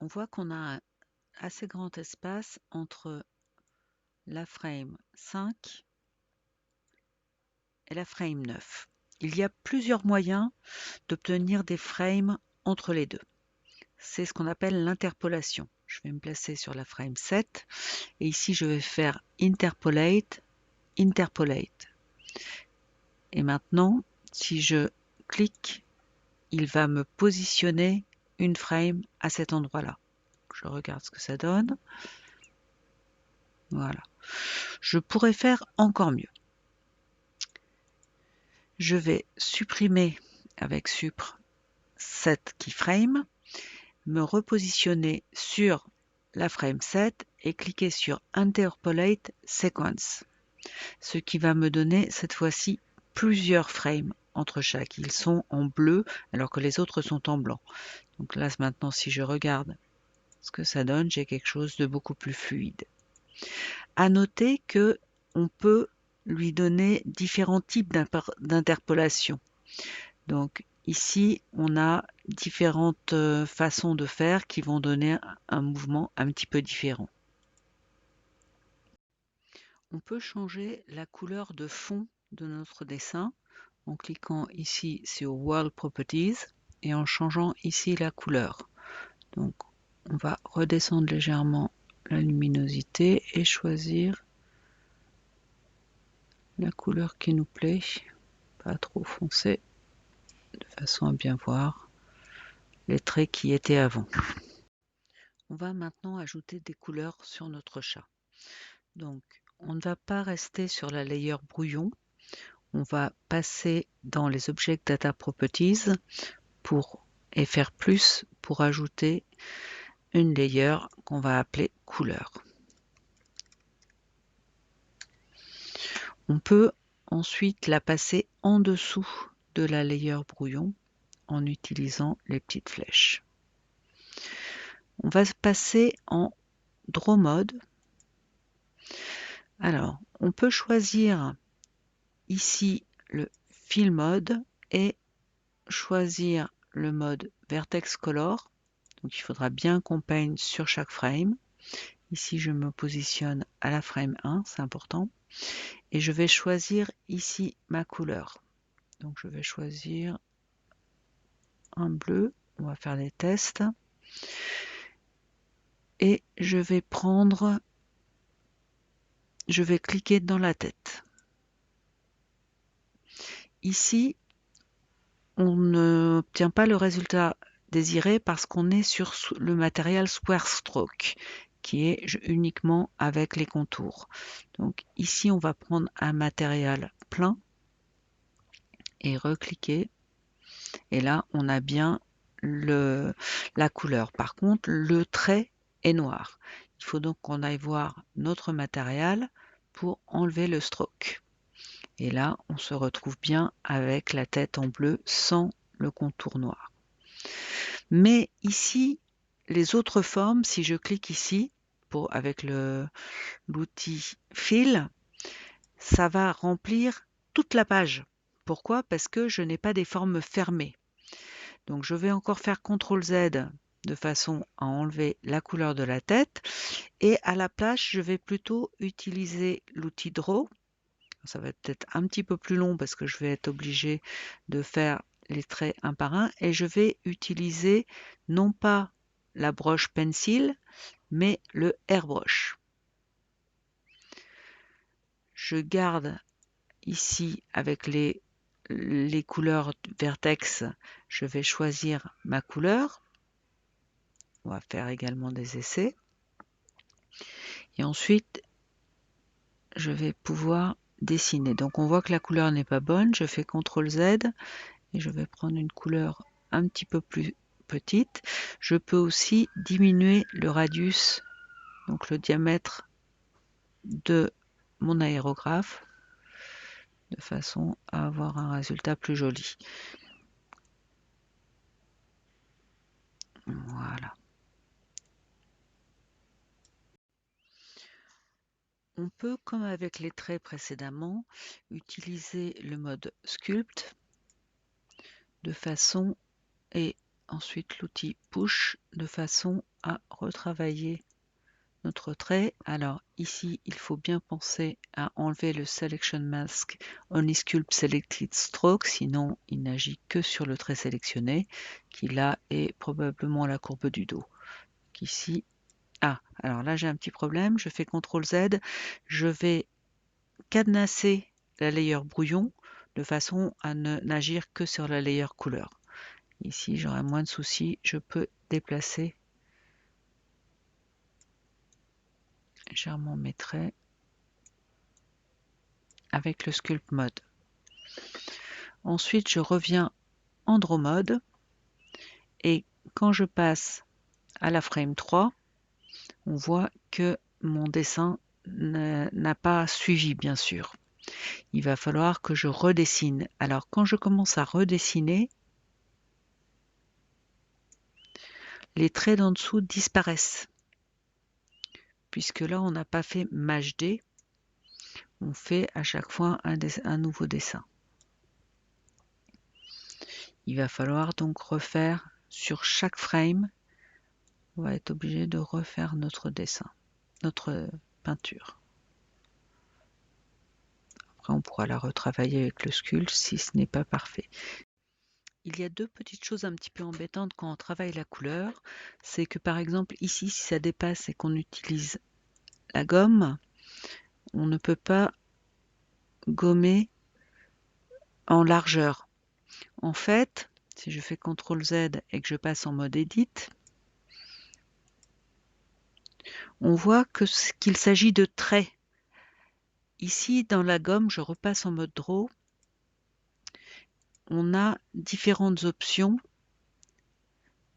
on voit qu'on a un assez grand espace entre la frame 5 et la frame 9. Il y a plusieurs moyens d'obtenir des frames entre les deux. C'est ce qu'on appelle l'interpolation. Je vais me placer sur la frame 7 et ici je vais faire Interpolate, Interpolate. Et maintenant, si je clique, il va me positionner une frame à cet endroit-là. Je regarde ce que ça donne. Voilà. Je pourrais faire encore mieux. Je vais supprimer avec Supr cette keyframe, me repositionner sur la frame 7 et cliquer sur Interpolate Sequence, ce qui va me donner cette fois-ci plusieurs frames entre chaque. Ils sont en bleu alors que les autres sont en blanc. Donc là maintenant, si je regarde ce que ça donne, j'ai quelque chose de beaucoup plus fluide. À noter que on peut lui donner différents types d'interpolation. Donc ici, on a différentes façons de faire qui vont donner un mouvement un petit peu différent. On peut changer la couleur de fond de notre dessin en cliquant ici sur World Properties et en changeant ici la couleur. Donc on va redescendre légèrement la luminosité et choisir la couleur qui nous plaît, pas trop foncé, de façon à bien voir les traits qui étaient avant. On va maintenant ajouter des couleurs sur notre chat. Donc, on ne va pas rester sur la layer brouillon. On va passer dans les Object Data Properties et faire plus pour ajouter une layer qu'on va appeler couleur. On peut ensuite la passer en dessous de la layer brouillon en utilisant les petites flèches. On va passer en Draw Mode. Alors, on peut choisir ici le Fill Mode et choisir le mode Vertex Color. Donc, il faudra bien qu'on peigne sur chaque frame. Ici, je me positionne à la frame 1, c'est important. Et je vais choisir ici ma couleur. Donc, je vais choisir un bleu. On va faire des tests. Et je vais cliquer dans la tête. Ici, on n'obtient pas le résultat désiré parce qu'on est sur le matériel Square Stroke, qui est uniquement avec les contours. Donc ici, on va prendre un matériel plein et recliquer. Et là, on a bien la couleur. Par contre, le trait est noir. Il faut donc qu'on aille voir notre matériel pour enlever le stroke. Et là, on se retrouve bien avec la tête en bleu sans le contour noir. Mais ici, les autres formes, si je clique ici, avec l'outil Fill, ça va remplir toute la page. Pourquoi? Parce que je n'ai pas des formes fermées. Donc je vais encore faire CTRL Z de façon à enlever la couleur de la tête. Et à la place, je vais plutôt utiliser l'outil Draw. Ça va être peut-être un petit peu plus long parce que je vais être obligé de faire les traits un par un. Et je vais utiliser non pas la broche pencil, mais le airbrush. Je garde ici avec les couleurs vertex, je vais choisir ma couleur. On va faire également des essais. Et ensuite, je vais pouvoir dessiner. Donc on voit que la couleur n'est pas bonne. Je fais CTRL Z et je vais prendre une couleur un petit peu plus petite. Je peux aussi diminuer le radius, donc le diamètre de mon aérographe, de façon à avoir un résultat plus joli. Voilà. On peut, comme avec les traits précédemment, utiliser le mode Sculpt de façon et ensuite l'outil Push de façon à retravailler notre trait. Alors ici, il faut bien penser à enlever le Selection Mask Only Sculpt Selected Stroke, sinon il n'agit que sur le trait sélectionné, qui là est probablement la courbe du dos. Ici, alors là j'ai un petit problème, je fais CTRL Z, je vais cadenasser la layer brouillon de façon à ne n'agir que sur la layer couleur. Ici j'aurai moins de soucis, je peux déplacer légèrement mes traits avec le Sculpt Mode. Ensuite je reviens en Draw Mode et quand je passe à la frame 3, on voit que mon dessin n'a pas suivi bien sûr. Il va falloir que je redessine. Alors quand je commence à redessiner, les traits d'en dessous disparaissent. Puisque là, on n'a pas fait Maj D, on fait à chaque fois un nouveau dessin. Il va falloir donc refaire sur chaque frame, on va être obligé de refaire notre dessin, notre peinture. Après, on pourra la retravailler avec le sculpt si ce n'est pas parfait. Il y a deux petites choses un petit peu embêtantes quand on travaille la couleur. C'est que par exemple ici, si ça dépasse et qu'on utilise la gomme, on ne peut pas gommer en largeur. En fait, si je fais CTRL Z et que je passe en mode Edit, on voit qu'il s'agit de traits. Ici, dans la gomme, je repasse en mode Draw. On a différentes options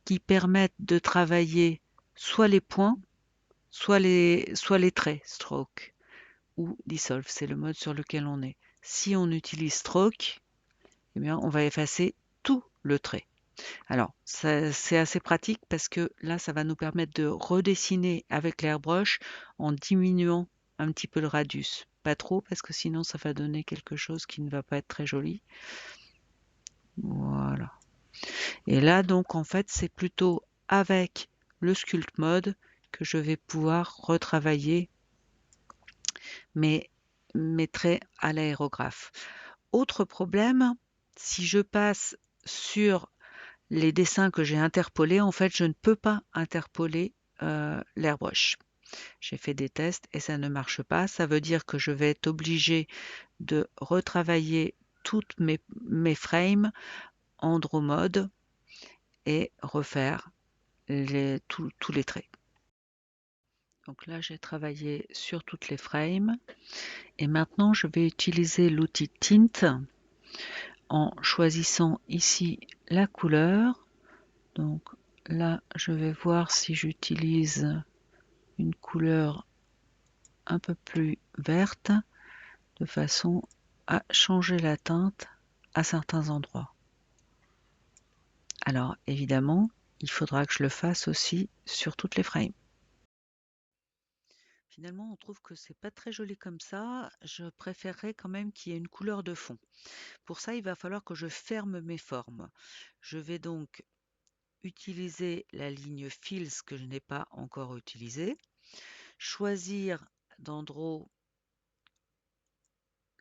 qui permettent de travailler soit les points, soit les traits, Stroke, ou Dissolve, c'est le mode sur lequel on est. Si on utilise Stroke, eh bien, on va effacer tout le trait. Alors, c'est assez pratique parce que là, ça va nous permettre de redessiner avec l'airbrush en diminuant un petit peu le radius. Pas trop, parce que sinon, ça va donner quelque chose qui ne va pas être très joli. Voilà. Et là, donc, en fait, c'est plutôt avec le Sculpt Mode que je vais pouvoir retravailler mes traits à l'aérographe. Autre problème, si je passe sur les dessins que j'ai interpolés, en fait, je ne peux pas interpoler l'airbrush. J'ai fait des tests et ça ne marche pas. Ça veut dire que je vais être obligée de retravailler toutes mes frames en Draw Mode et refaire tous les traits. Donc là, j'ai travaillé sur toutes les frames et maintenant, je vais utiliser l'outil Tint en choisissant ici la couleur. Donc là, je vais voir si j'utilise une couleur un peu plus verte de façon à changer la teinte à certains endroits. Alors évidemment, il faudra que je le fasse aussi sur toutes les frames. Finalement, on trouve que c'est pas très joli comme ça. Je préférerais quand même qu'il y ait une couleur de fond. Pour ça, il va falloir que je ferme mes formes. Je vais donc utiliser la ligne Fills que je n'ai pas encore utilisée, choisir dans Draw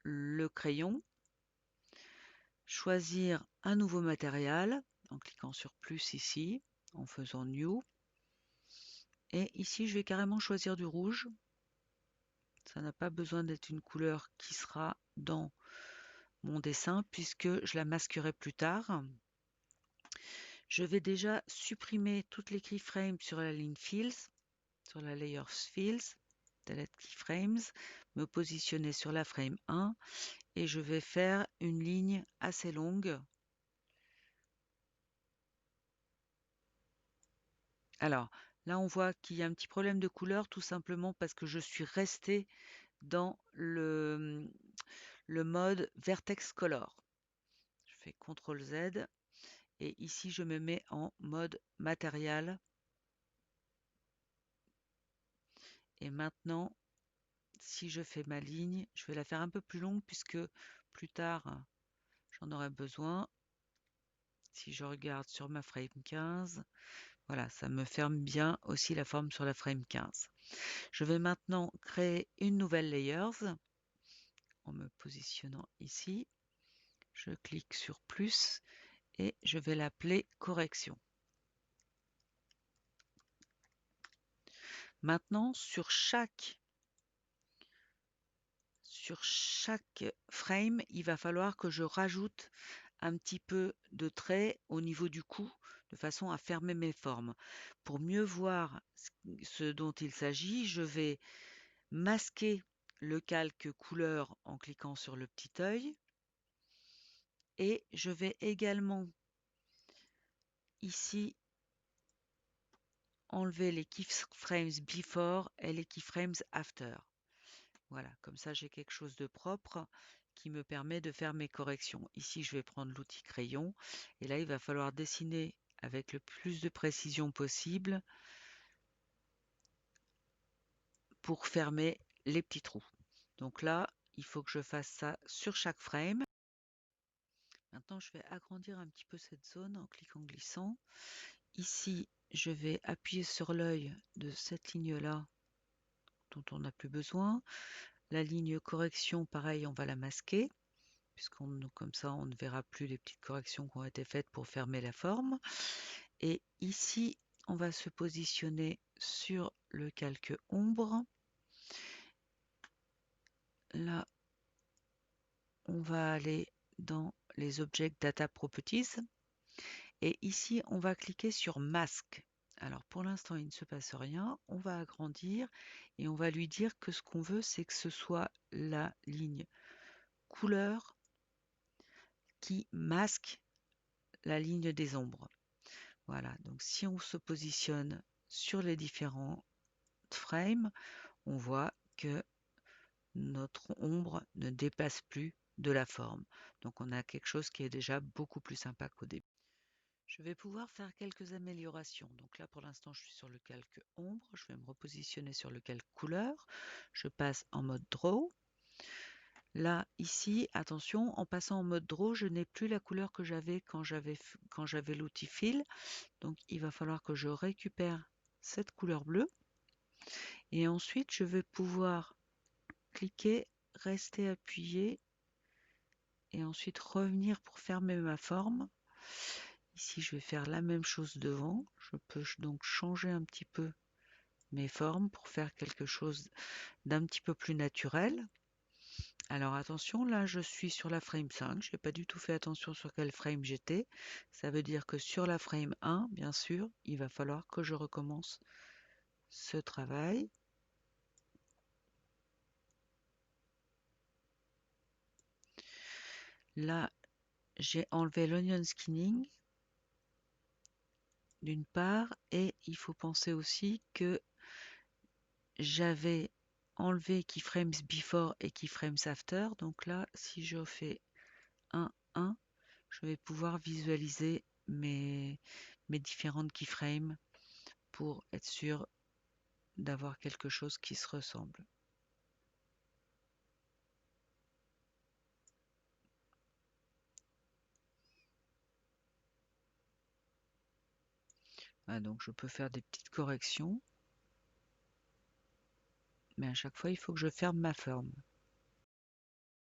le crayon, choisir un nouveau matériel en cliquant sur plus ici, en faisant New. Et ici, je vais carrément choisir du rouge. Ça n'a pas besoin d'être une couleur qui sera dans mon dessin puisque je la masquerai plus tard. Je vais déjà supprimer toutes les keyframes sur la ligne Fills, sur la Layers Fills, Delete Keyframes, me positionner sur la frame 1 et je vais faire une ligne assez longue. Alors là, on voit qu'il y a un petit problème de couleur tout simplement parce que je suis restée dans le mode Vertex Color. Je fais CTRL Z et ici je me mets en mode matériel. Et maintenant, si je fais ma ligne, je vais la faire un peu plus longue puisque plus tard j'en aurai besoin. Si je regarde sur ma frame 15, voilà, ça me ferme bien aussi la forme sur la frame 15. Je vais maintenant créer une nouvelle layers en me positionnant ici. Je clique sur plus et je vais l'appeler correction. Maintenant, sur chaque frame, il va falloir que je rajoute un petit peu de trait au niveau du cou, de façon à fermer mes formes. Pour mieux voir ce dont il s'agit, je vais masquer le calque couleur en cliquant sur le petit œil. Et je vais également ici enlever les keyframes before et les keyframes after. Voilà, comme ça j'ai quelque chose de propre qui me permet de faire mes corrections. Ici, je vais prendre l'outil crayon et là, il va falloir dessiner avec le plus de précision possible pour fermer les petits trous. Donc là, il faut que je fasse ça sur chaque frame. Maintenant, je vais agrandir un petit peu cette zone en cliquant glissant. Ici, je vais appuyer sur l'œil de cette ligne-là dont on n'a plus besoin. La ligne correction, pareil, on va la masquer, comme ça, on ne verra plus les petites corrections qui ont été faites pour fermer la forme. Et ici, on va se positionner sur le calque ombre. Là, on va aller dans les Object Data Properties. Et ici, on va cliquer sur Masque. Alors, pour l'instant, il ne se passe rien. On va agrandir et on va lui dire que ce qu'on veut, c'est que ce soit la ligne couleur qui masque la ligne des ombres. Voilà, donc si on se positionne sur les différents frames, on voit que notre ombre ne dépasse plus de la forme. Donc on a quelque chose qui est déjà beaucoup plus sympa qu'au début. Je vais pouvoir faire quelques améliorations. Donc là, pour l'instant, je suis sur le calque ombre. Je vais me repositionner sur le calque couleur. Je passe en mode draw. Là, ici, attention, en passant en mode draw, je n'ai plus la couleur que j'avais quand j'avais l'outil fill. Donc, il va falloir que je récupère cette couleur bleue. Et ensuite, je vais pouvoir cliquer, rester appuyé et ensuite revenir pour fermer ma forme. Ici, je vais faire la même chose devant. Je peux donc changer un petit peu mes formes pour faire quelque chose d'un petit peu plus naturel. Alors attention, là je suis sur la frame 5, je n'ai pas du tout fait attention sur quel frame j'étais. Ça veut dire que sur la frame 1, bien sûr, il va falloir que je recommence ce travail. Là, j'ai enlevé l'onion skinning d'une part, et il faut penser aussi que j'avais enlevé keyframes before et keyframes after. Donc là, si je fais 1, 1, je vais pouvoir visualiser mes différentes keyframes pour être sûr d'avoir quelque chose qui se ressemble. Ah, donc je peux faire des petites corrections, mais à chaque fois il faut que je ferme ma forme.